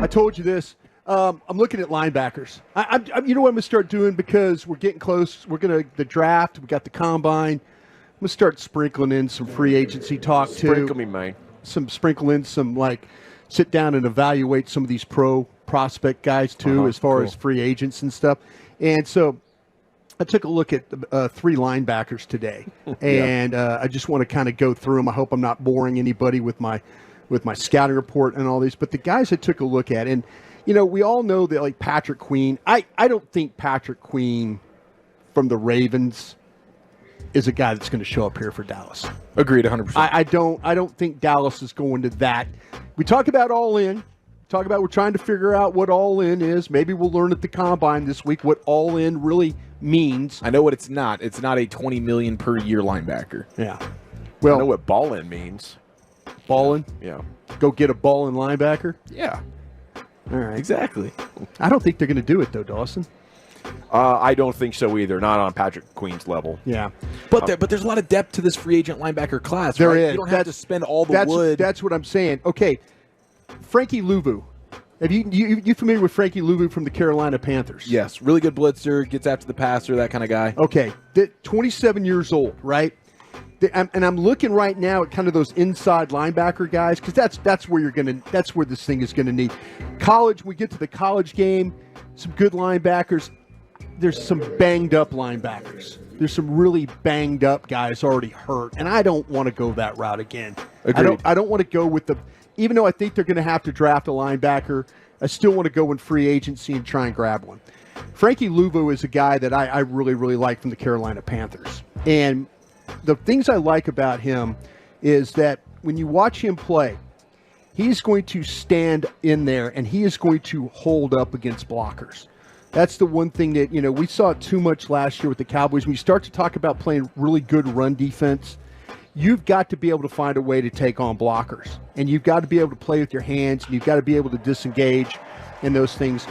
I told you this. I'm looking at linebackers. You know what I'm going to start doing because we're getting close. We're going to the draft. We got the combine. I'm going to start sprinkling in some free agency talk too. Sprinkle me, man. Sprinkle in some sit down and evaluate some of these pro prospect guys too, as far as free agents and stuff. And so I took a look at 3 linebackers today, and I just want to kind of go through them. I hope I'm not boring anybody with my scouting report and all these. But the guys I took a look at, and we all know that like Patrick Queen. I don't think Patrick Queen from the Ravens is a guy that's going to show up here for Dallas. Agreed, 100%. I don't think Dallas is going to that. We talk about all in. We're trying to figure out what all in is. Maybe we'll learn at the combine this week what all in really means. I know what it's not. It's not a $20 million per year linebacker. Yeah. Well, I know what ball in means. Ball in? Yeah. Go get a ball in linebacker? Yeah. All right. Exactly. I don't think they're going to do it though, Dawson. I don't think so either. Not on Patrick Queen's level. Yeah. But there's a lot of depth to this free agent linebacker class. There right? is. You don't have to spend all the wood. That's what I'm saying. Okay. Frankie Luvu. Have you familiar with Frankie Luvu from the Carolina Panthers? Yes. Really good blitzer, gets after the passer, that kind of guy. Okay. 27 years old, right? And I'm looking right now at kind of those inside linebacker guys because that's where this thing is gonna need. College, we get to the college game, some good linebackers. There's some banged up linebackers. There's some really banged up guys already hurt, and I don't want to go that route again. Agreed. I don't want to go with even though I think they're going to have to draft a linebacker, I still want to go in free agency and try and grab one. Frankie Luvu is a guy that I really, really like from the Carolina Panthers. And the things I like about him is that when you watch him play, he's going to stand in there and he is going to hold up against blockers. That's the one thing that, we saw too much last year with the Cowboys. When you start to talk about playing really good run defense, you've got to be able to find a way to take on blockers. And you've got to be able to play with your hands, and you've got to be able to disengage and those things.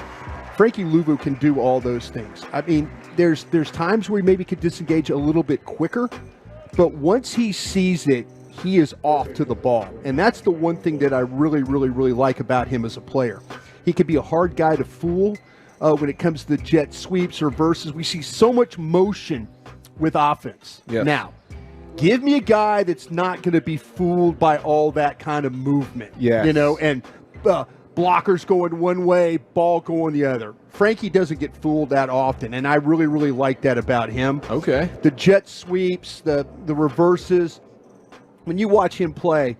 Frankie Luvu can do all those things. I mean, there's times where he maybe could disengage a little bit quicker, but once he sees it, he is off to the ball. And that's the one thing that I really, really, really like about him as a player. He could be a hard guy to fool when it comes to the jet sweeps or reverses. We see so much motion with offense. Yes. Now, give me a guy that's not going to be fooled by all that kind of movement. Yes. And blockers going one way, ball going the other. Frankie doesn't get fooled that often, and I really, really like that about him. Okay. The jet sweeps, the reverses. When you watch him play,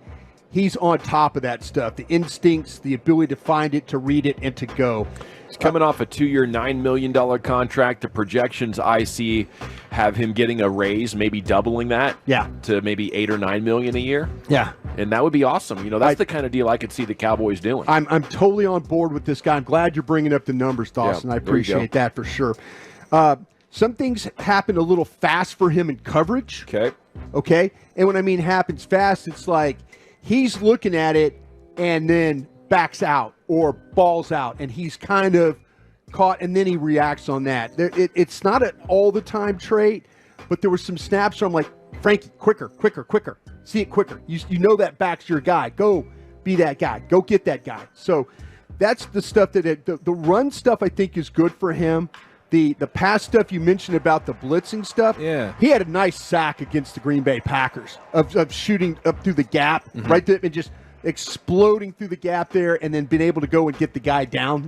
he's on top of that stuff. The instincts, the ability to find it, to read it, and to go. He's coming off a 2-year, $9 million contract. The projections I see have him getting a raise, maybe doubling that to maybe $8 or $9 million a year. Yeah. And that would be awesome. That's the kind of deal I could see the Cowboys doing. I'm totally on board with this guy. I'm glad you're bringing up the numbers, Dawson. Yeah, I appreciate that for sure. Some things happened a little fast for him in coverage. Okay? And when I mean happens fast, it's like he's looking at it and then backs out or balls out, and he's kind of caught, and then he reacts on that. It's not an all-the-time trait, but there were some snaps where I'm like, Frankie, quicker. See it quicker. You know that back's your guy. Go be that guy. Go get that guy. So that's the stuff that the run stuff I think is good for him. The pass stuff you mentioned about the blitzing stuff, he had a nice sack against the Green Bay Packers of shooting up through the gap, right there, and just exploding through the gap there, and then being able to go and get the guy down,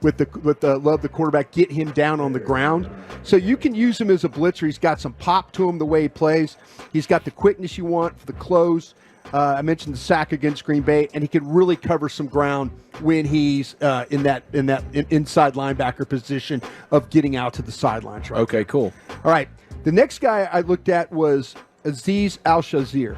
with the quarterback, get him down on the ground. So you can use him as a blitzer. He's got some pop to him the way he plays. He's got the quickness you want for the close. I mentioned the sack against Green Bay, and he can really cover some ground when he's in that inside linebacker position of getting out to the sidelines. Right. Okay, cool. All right. The next guy I looked at was Azeez Al-Shaair,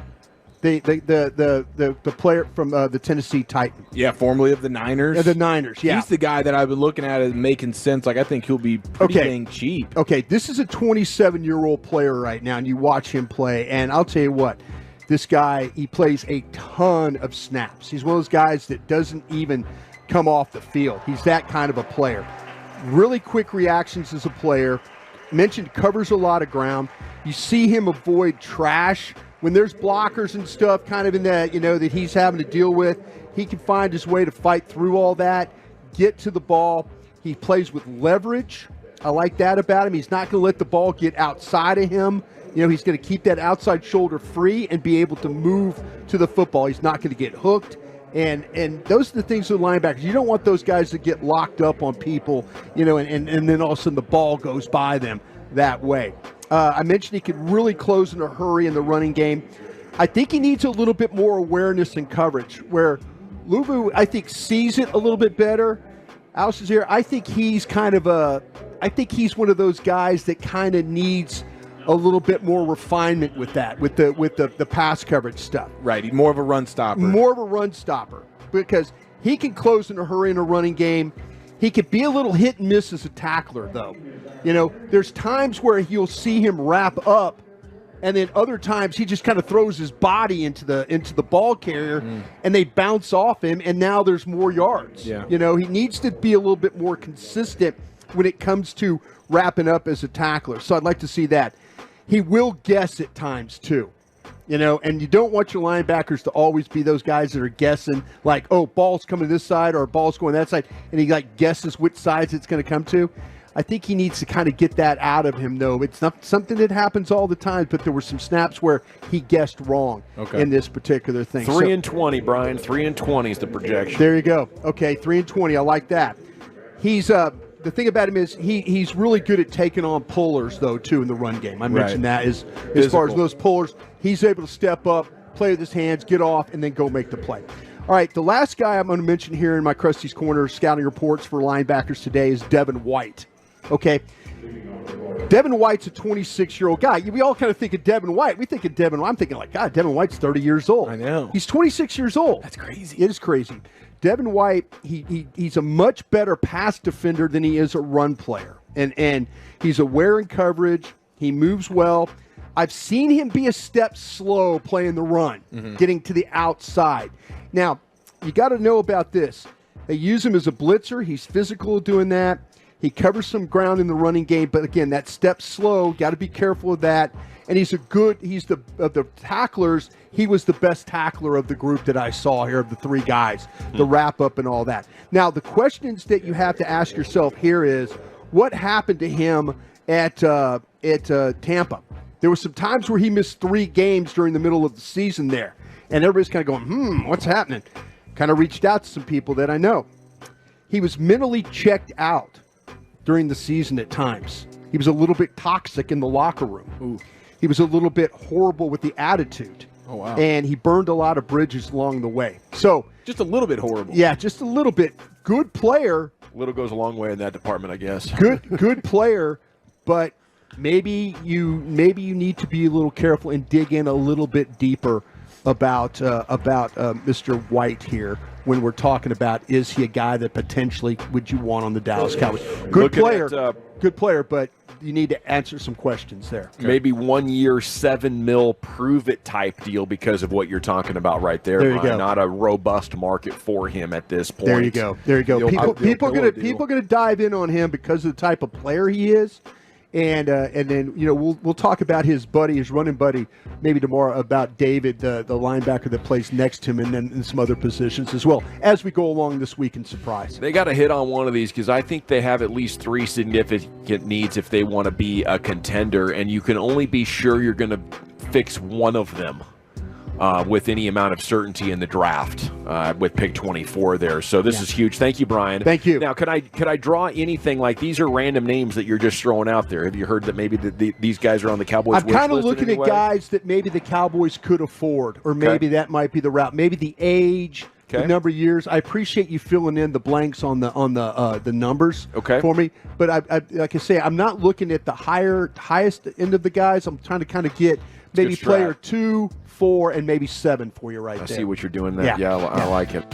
the player from the Tennessee Titans. Yeah, formerly of the Niners. Yeah, the Niners, yeah. He's the guy that I've been looking at as making sense. Like, I think he'll be pretty dang cheap. Okay, this is a 27-year-old player right now, and you watch him play, and I'll tell you what, this guy, he plays a ton of snaps. He's one of those guys that doesn't even come off the field. He's that kind of a player. Really quick reactions as a player. Mentioned covers a lot of ground. You see him avoid trash when there's blockers and stuff kind of in that, that he's having to deal with, he can find his way to fight through all that, get to the ball. He plays with leverage. I like that about him. He's not going to let the ball get outside of him. He's going to keep that outside shoulder free and be able to move to the football. He's not going to get hooked. And those are the things with linebackers. You don't want those guys to get locked up on people, and then all of a sudden the ball goes by them that way. I mentioned he could really close in a hurry in the running game. I think he needs a little bit more awareness and coverage, where Luvu, I think, sees it a little bit better. Al-Shaair, I think he's he's one of those guys that kind of needs a little bit more refinement with that, with the pass coverage stuff. Right, he's more of a run stopper. More of a run stopper, because he can close in a hurry in a running game. He could be a little hit and miss as a tackler, though. There's times where you'll see him wrap up, and then other times he just kind of throws his body into the ball carrier, and they bounce off him, and now there's more yards. Yeah. He needs to be a little bit more consistent when it comes to wrapping up as a tackler. So I'd like to see that. He will guess at times too, and you don't want your linebackers to always be those guys that are guessing, like, oh, ball's coming this side or ball's going that side, and he guesses which sides it's going to come to. I think he needs to kind of get that out of him, though. It's not something that happens all the time, but there were some snaps where he guessed wrong in this particular thing. 3-20, Brian. 3-20 is the projection. There you go. Okay, 3-20. I like that. He's the thing about him is he's really good at taking on pullers, though, too, in the run game. I mentioned that as far as those pullers, he's able to step up, play with his hands, get off, and then go make the play. All right, the last guy I'm going to mention here in my Krusty's Corner scouting reports for linebackers today is Devin White. Okay, Devin White's a 26-year-old guy. We all kind of think of Devin White. We think of Devin White. I'm thinking like, God, Devin White's 30 years old. I know. He's 26 years old. That's crazy. It is crazy. Devin White, he's a much better pass defender than he is a run player. And he's aware in coverage. He moves well. I've seen him be a step slow playing the run, getting to the outside. Now, you got to know about this. They use him as a blitzer. He's physical doing that. He covers some ground in the running game, but again, that step slow, got to be careful of that. And he's of the tacklers, he was the best tackler of the group that I saw here, of the three guys, the wrap up and all that. Now, the questions that you have to ask yourself here is, what happened to him at Tampa? There were some times where he missed 3 games during the middle of the season there, and everybody's kind of going, what's happening? Kind of reached out to some people that I know. He was mentally checked out during the season at times. He was a little bit toxic in the locker room. Ooh. He was a little bit horrible with the attitude. Oh, wow. And he burned a lot of bridges along the way. So just a little bit horrible. Yeah, just a little bit. Good player. Little goes a long way in that department, I guess. Good player, but maybe you need to be a little careful and dig in a little bit deeper about Mr. White here when we're talking about, is he a guy that potentially would you want on the Dallas Cowboys? Good player, but you need to answer some questions there. Maybe 1 year, $7 million prove it type deal because of what you're talking about right there. There you go. Not a robust market for him at this point. There you go. People are going to dive in on him because of the type of player he is. And then we'll talk about his running buddy, maybe tomorrow, about David, the linebacker that plays next to him, and then in some other positions as well as we go along this week in Surprise. They got to hit on one of these because I think they have at least 3 significant needs if they want to be a contender, and you can only be sure you're going to fix one of them with any amount of certainty in the draft with pick 24 there. So this is huge. Thank you, Brian. Thank you. Now, could I draw anything like these are random names that you're just throwing out there? Have you heard that maybe these guys are on the Cowboys I'm wish kind of list looking at guys that maybe the Cowboys could afford, or maybe that might be the route. Maybe the age, the number of years. I appreciate you filling in the blanks on the numbers for me. But I like I say, I'm not looking at the highest end of the guys. I'm trying to kind of get maybe player 2, 4, and maybe 7 for you right there. I see what you're doing there. Yeah, I like it.